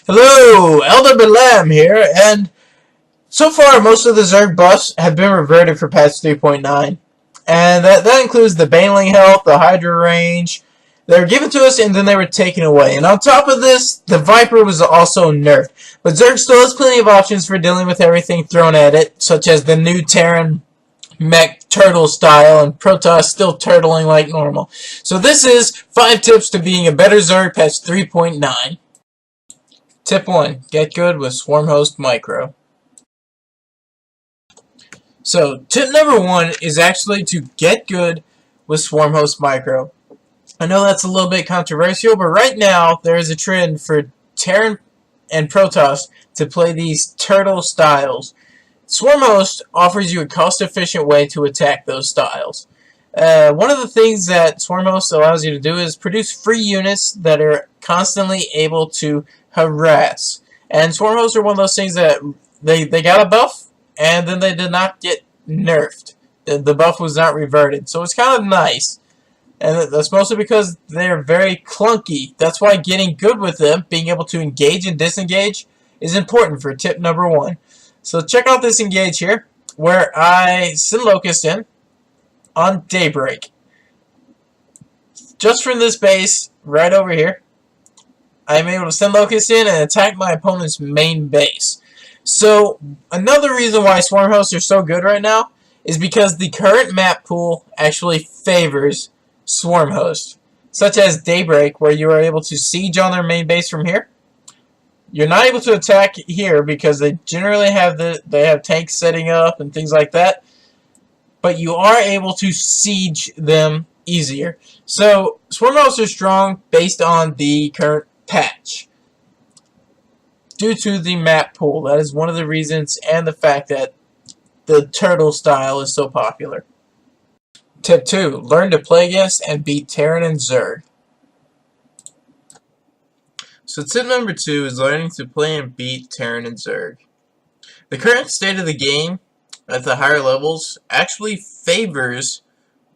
Hello, Elder Balam here, and so far most of the Zerg buffs have been reverted for patch 3.9. And that includes the Baneling health, the Hydra range. They were given to us and then they were taken away. And on top of this, the Viper was also nerfed. But Zerg still has plenty of options for dealing with everything thrown at it, such as the new Terran mech turtle style, and Protoss still turtling like normal. So this is 5 tips to being a better Zerg patch 3.9. Tip 1. Get good with SwarmHost Micro. So, tip number 1 is actually to get good with SwarmHost Micro. I know that's a little bit controversial, but right now there is a trend for Terran and Protoss to play these turtle styles. SwarmHost offers you a cost-efficient way to attack those styles. One of the things that SwarmHost allows you to do is produce free units that are constantly able to harass. And SwarmHosts are one of those things that they got a buff, and then they did not get nerfed. The buff was not reverted. So it's kind of nice. And that's mostly because they're very clunky. That's why getting good with them, being able to engage and disengage, is important for tip number 1. So check out this engage here, where I send Locust in on Daybreak. Just from this base, right over here, I'm able to send Locust in and attack my opponent's main base. So, another reason why Swarm Hosts are so good right now is because the current map pool actually favors Swarm Host, such as Daybreak, where you are able to siege on their main base from here. You're not able to attack here because they generally have tanks setting up and things like that, but you are able to siege them easier. So, Swarm Hosts are strong based on the current patch due to the map pool. That is one of the reasons, and the fact that the turtle style is so popular. Tip 2. Learn to play against and beat Terran and Zerg. So tip number 2 is learning to play and beat Terran and Zerg. The current state of the game at the higher levels actually favors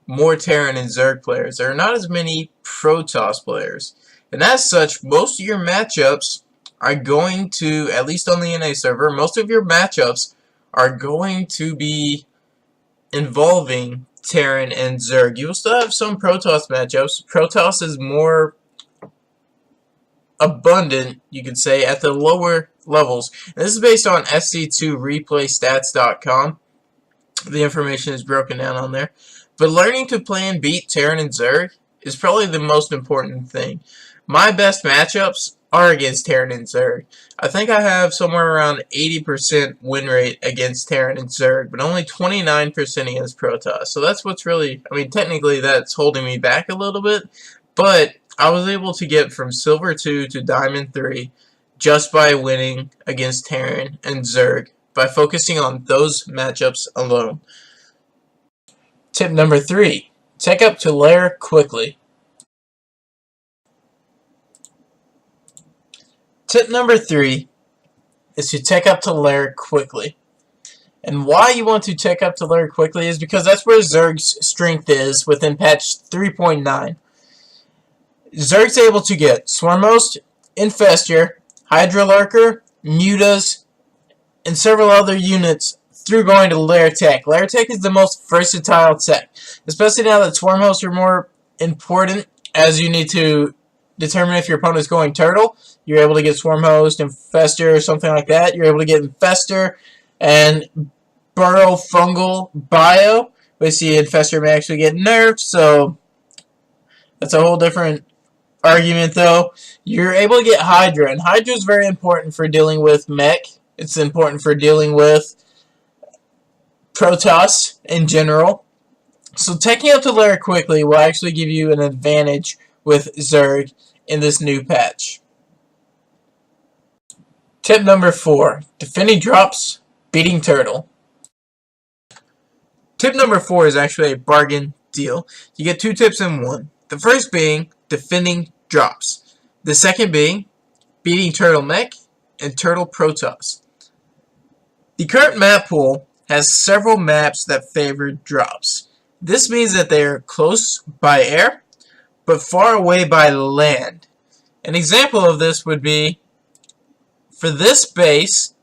more Terran and Zerg players. There are not as many Protoss players. And as such, most of your matchups are going to, at least on the NA server, most of your matchups are going to be involving Terran and Zerg. You will still have some Protoss matchups. Protoss is more abundant, you could say, at the lower levels. And this is based on SC2ReplayStats.com. The information is broken down on there. But learning to play and beat Terran and Zerg is probably the most important thing. My best matchups are against Terran and Zerg. I think I have somewhere around 80% win rate against Terran and Zerg, but only 29% against Protoss. So that's what's really, I mean, technically that's holding me back a little bit, but I was able to get from Silver 2 to Diamond 3 just by winning against Terran and Zerg, by focusing on those matchups alone. Tip number 3. Tech up to lair quickly. Tip number 3 is to tech up to lair quickly. And why you want to tech up to lair quickly is because that's where Zerg's strength is within patch 3.9. Zerg's able to get Swarmhost, Infestor, Hydra Lurker, Mutas, and several other units through going to lair tech. Lair tech is the most versatile tech, especially now that Swarmhosts are more important, as you need to determine if your opponent is going turtle. You're able to get Swarmhost, Infestor, or something like that. You're able to get Infestor and Burrow Fungal Bio. We see Infestor may actually get nerfed, so that's a whole different argument, though. You're able to get Hydra, and Hydra is very important for dealing with mech. It's important for dealing with Protoss in general. So taking up to lair quickly will actually give you an advantage with Zerg in this new patch. Tip number 4. Defending drops, beating turtle. Tip number 4 is actually a bargain deal. You get 2 tips in 1. The first being defending drops. The second being beating turtle mech and turtle Protoss. The current map pool has several maps that favor drops. This means that they are close by air, but far away by land. An example of this would be for this base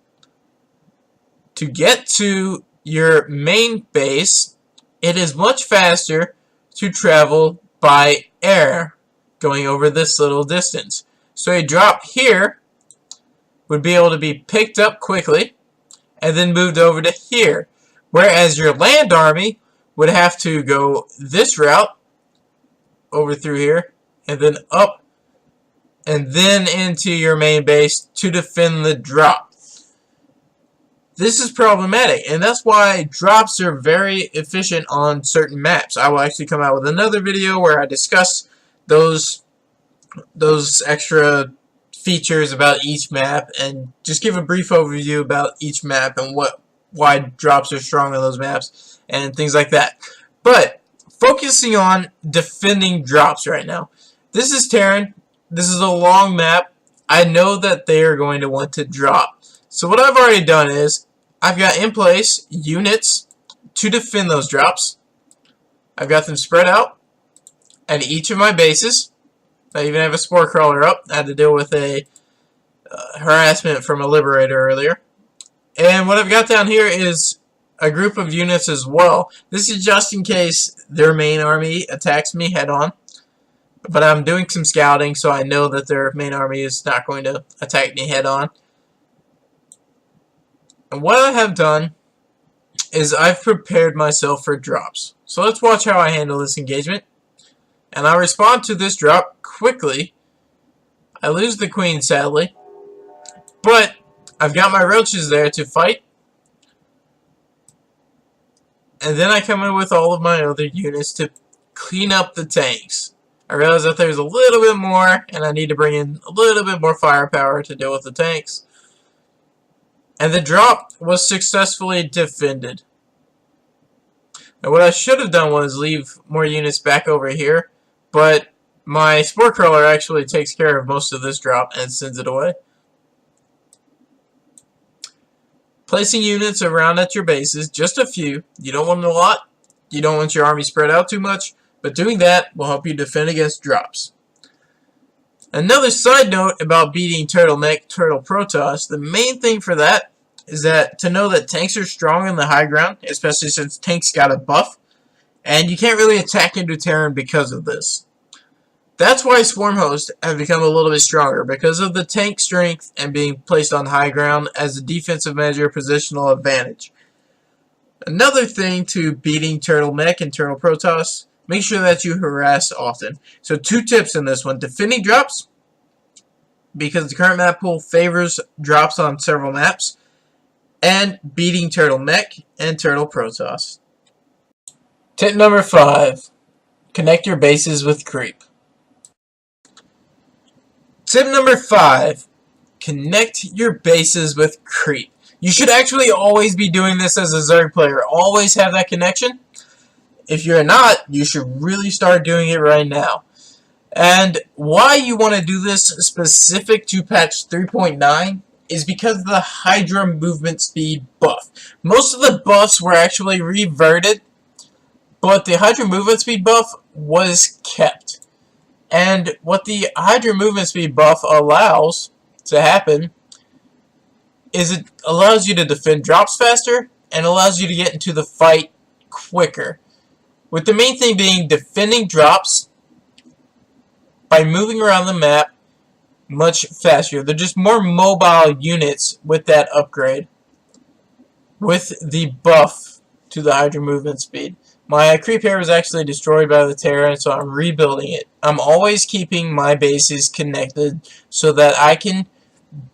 to get to your main base, it is much faster to travel by air, going over this little distance. So a drop here would be able to be picked up quickly and then moved over to here. Whereas your land army would have to go this route over through here and then up and then into your main base to defend the drop. This is problematic, and that's why drops are very efficient on certain maps. I will actually come out with another video where I discuss those extra features about each map and just give a brief overview about each map and why drops are strong on those maps and things like that. But focusing on defending drops right now. This is Terran. This is a long map. I know that they are going to want to drop. So what I've already done is I've got in place units to defend those drops. I've got them spread out at each of my bases. I even have a spore crawler up. I had to deal with a harassment from a liberator earlier. And what I've got down here is a group of units as well. This is just in case their main army attacks me head on. But I'm doing some scouting, so I know that their main army is not going to attack me head on. And what I have done is I've prepared myself for drops. So let's watch how I handle this engagement. And I respond to this drop quickly. I lose the queen, sadly. But I've got my roaches there to fight. And then I come in with all of my other units to clean up the tanks. I realize that there's a little bit more, and I need to bring in a little bit more firepower to deal with the tanks. And the drop was successfully defended. Now what I should have done was leave more units back over here, but my spore crawler actually takes care of most of this drop and sends it away. Placing units around at your bases, just a few. You don't want a lot. You don't want your army spread out too much, but doing that will help you defend against drops. Another side note about beating turtleneck, turtle Protoss, the main thing for that is that to know that tanks are strong in the high ground, especially since tanks got a buff, and you can't really attack into Terran because of this. That's why Swarm Hosts have become a little bit stronger, because of the tank strength and being placed on high ground as a defensive measure positional advantage. Another thing to beating turtleneck and turtle Protoss, make sure that you harass often. So 2 tips in this one. Defending drops, because the current map pool favors drops on several maps, and beating turtleneck and turtle Protoss. Tip number 5. Connect your bases with creep. Tip number 5. Connect your bases with creep. You should actually always be doing this as a Zerg player. Always have that connection. If you're not, you should really start doing it right now. And why you want to do this specific to patch 3.9 is because of the Hydra movement speed buff. Most of the buffs were actually reverted, but the Hydra movement speed buff was kept. And what the Hydra movement speed buff allows to happen is it allows you to defend drops faster and allows you to get into the fight quicker. With the main thing being defending drops by moving around the map much faster. They're just more mobile units with that upgrade. With the buff to the Hydra movement speed. My creep here was actually destroyed by the Terran, so I'm rebuilding it. I'm always keeping my bases connected so that I can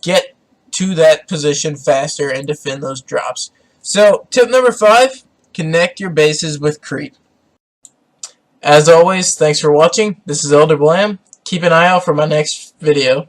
get to that position faster and defend those drops. So, tip number 5, connect your bases with creep. As always, thanks for watching. This is Elder Blam. Keep an eye out for my next video.